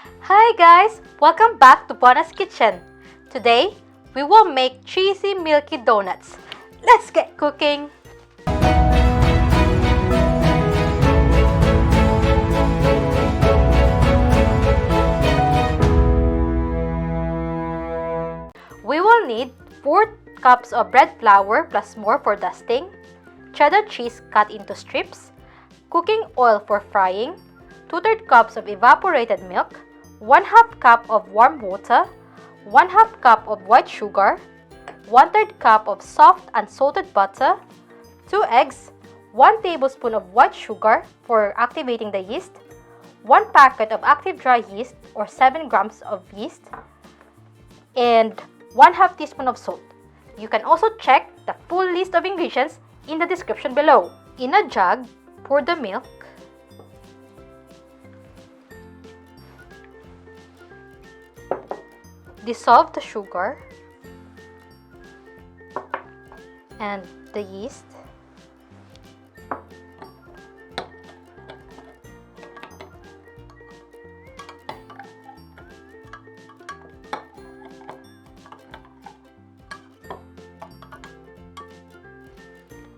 Hi guys! Welcome back to Bonna's Kitchen. Today, we will make cheesy milky donuts. Let's get cooking! We will need 4 cups of bread flour plus more for dusting, cheddar cheese cut into strips, cooking oil for frying, 2/3 cups of evaporated milk, 1/2 cup of warm water, 1/2 cup of white sugar, 1/3 cup of soft unsalted butter, 2 eggs, 1 tablespoon of white sugar for activating the yeast, 1 packet of active dry yeast or 7 grams of yeast, and 1/2 teaspoon of salt. You can also check the full list of ingredients in the description below. In a jug, pour the milk, dissolve the sugar and the yeast,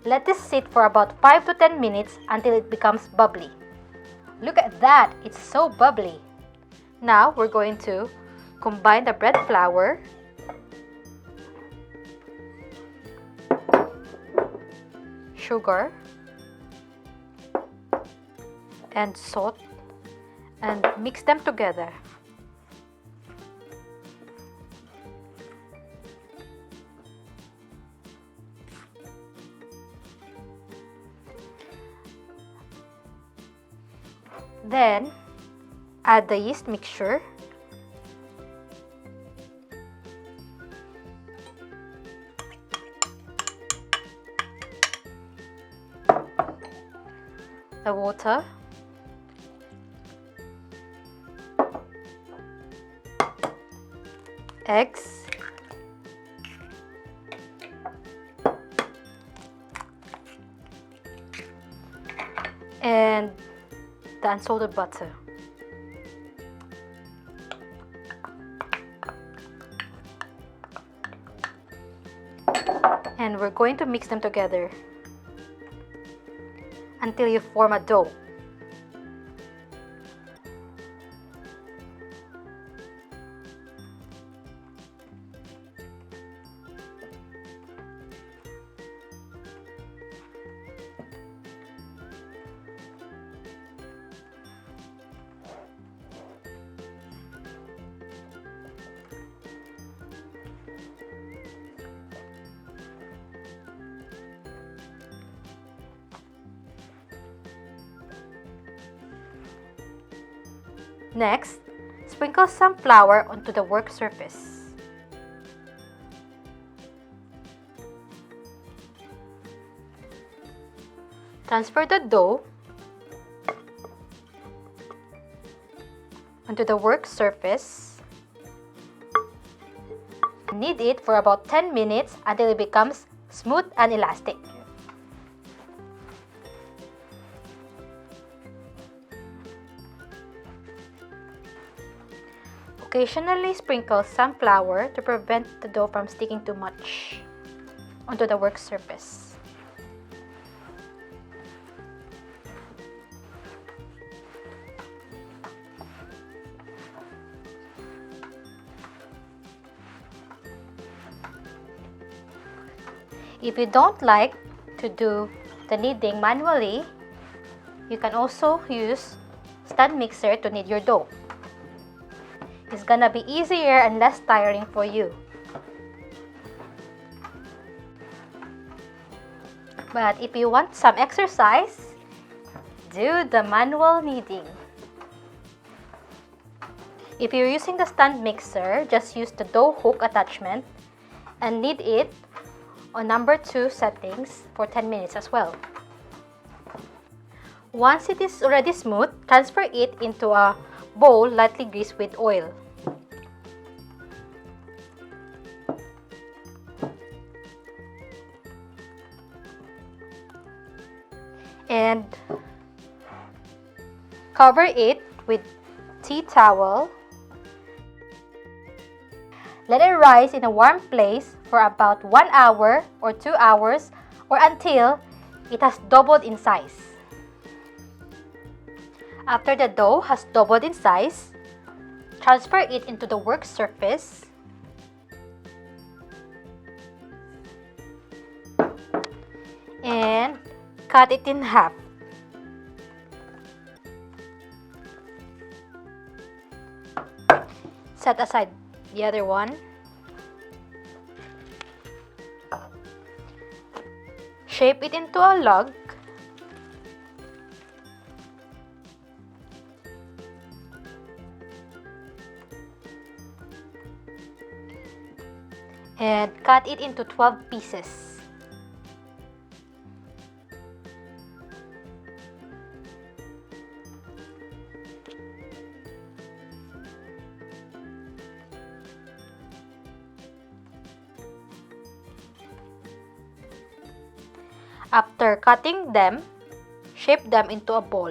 let this sit for about 5 to 10 minutes until it becomes bubbly. Look at that, it's so bubbly. Now we're going to combine the bread flour, sugar, and salt and mix them together. Then add the yeast mixture, the water, eggs, and the unsalted butter. And we're going to mix them together until you form a dough. Next, sprinkle some flour onto the work surface. Transfer the dough onto the work surface. Knead it for about 10 minutes until it becomes smooth and elastic. Occasionally sprinkle some flour to prevent the dough from sticking too much onto the work surface. If you don't like to do the kneading manually, you can also use stand mixer to knead your dough. It's gonna be easier and less tiring for you. But if you want some exercise, do the manual kneading. If you're using the stand mixer, just use the dough hook attachment and knead it on number 2 settings for 10 minutes as well. Once it is already smooth, transfer it into a bowl lightly greased with oil. And cover it with tea towel Let it rise in a warm place for about 1 hour or 2 hours or until it has doubled in size. After the dough has doubled in size, transfer it into the work surface and cut it in half. Set aside the other one. Shape it into a log. And cut it into 12 pieces. After cutting them, shape them into a ball.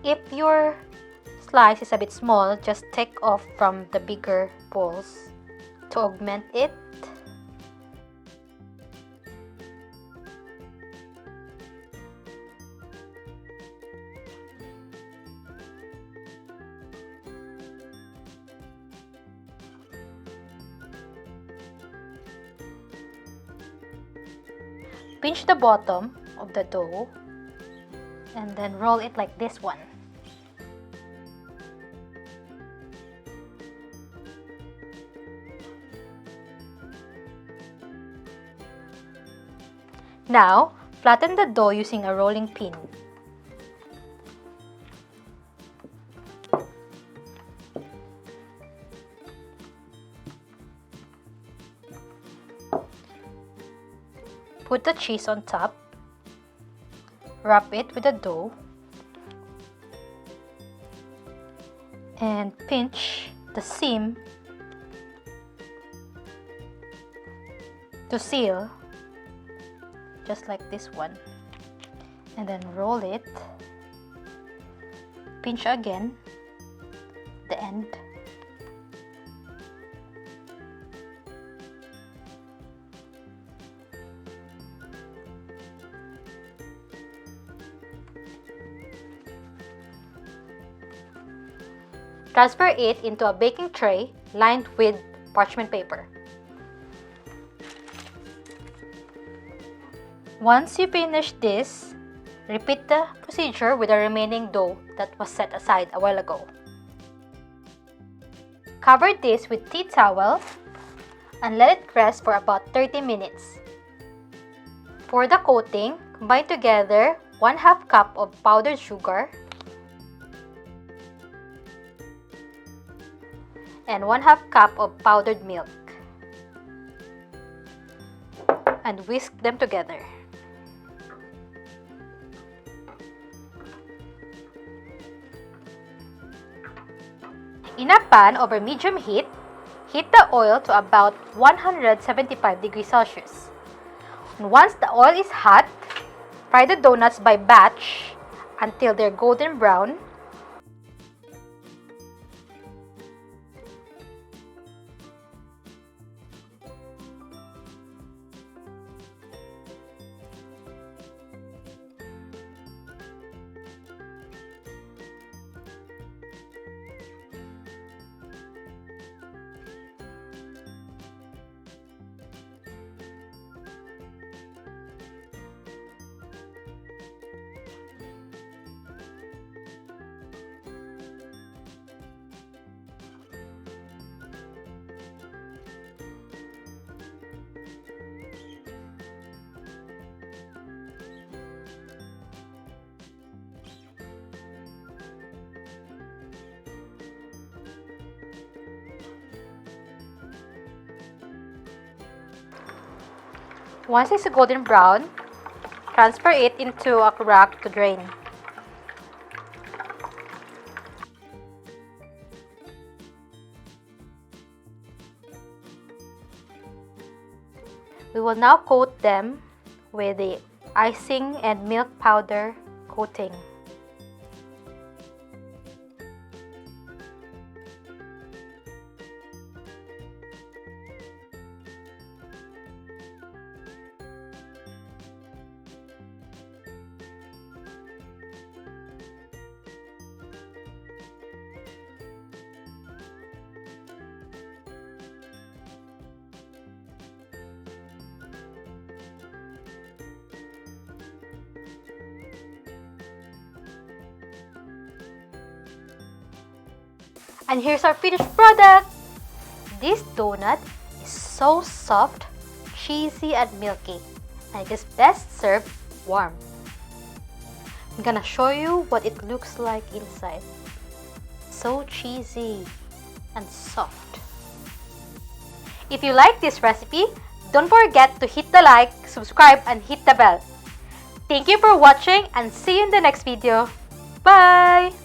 If your slice is a bit small, just take off from the bigger balls to augment it. Pinch the bottom of the dough and then roll it like this one. Now, flatten the dough using a rolling pin. Put the cheese on top. Wrap it with the dough. And pinch the seam to seal, just like this one. And then roll it. Pinch again the end. Transfer it into a baking tray lined with parchment paper. Once you finish this, repeat the procedure with the remaining dough that was set aside a while ago. Cover this with tea towel and let it rest for about 30 minutes. For the coating, combine together 1/2 cup of powdered sugar and 1/2 cup of powdered milk and whisk them together. In a pan over medium heat, heat the oil to about 175 degrees Celsius. Once the oil is hot, fry the donuts by batch until they're golden brown. Once it's golden brown, transfer it into a rack to drain. We will now coat them with the icing and milk powder coating. And here's our finished product! This donut is so soft, cheesy, and milky, and it is best served warm. I'm gonna show you what it looks like inside. So cheesy and soft. If you like this recipe, don't forget to hit the like, subscribe, and hit the bell. Thank you for watching and see you in the next video. Bye!